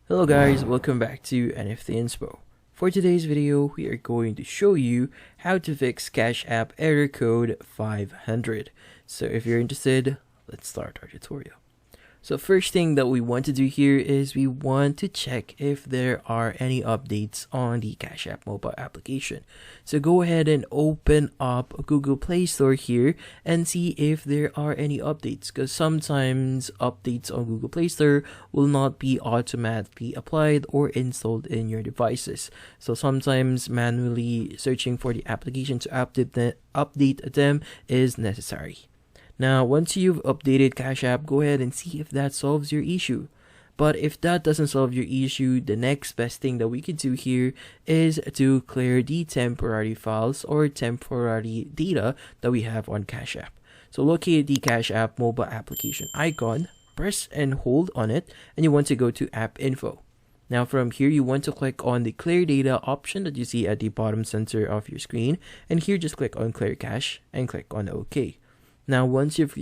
Hello guys, welcome back to NFT Inspo. For today's video, we are going to show you how to fix Cash App error code 500. So if you're interested, let's start our tutorial. So first thing that we want to do here is we want to check if there are any updates on the Cash App mobile application. So go ahead and open up Google Play Store here and see if there are any updates, because sometimes updates on Google Play Store will not be automatically applied or installed in your devices. So sometimes manually searching for the application to update them is necessary. Now, once you've updated Cash App, go ahead and see if that solves your issue. But if that doesn't solve your issue, the next best thing that we could do here is to clear the temporary files or temporary data that we have on Cash App. So locate the Cash App mobile application icon, press and hold on it, and you want to go to App Info. Now from here, you want to click on the Clear Data option that you see at the bottom center of your screen, and here just click on Clear Cache and click on OK. Now, once you've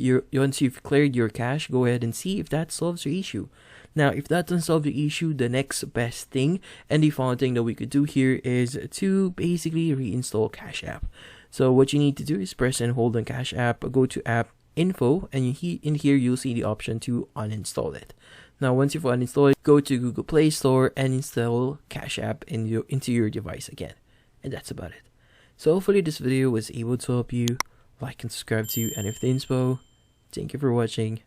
cleared your cache, go ahead and see if that solves your issue. Now, if that doesn't solve your issue, the next best thing and the final thing that we could do here is to basically reinstall Cash App. So what you need to do is press and hold on Cash App, go to App Info, and in here you'll see the option to uninstall it. Now, once you've uninstalled it, go to Google Play Store and install Cash App into your device again. And that's about it. So hopefully this video was able to help you. Like and subscribe to NFT Inspo. Thank you for watching.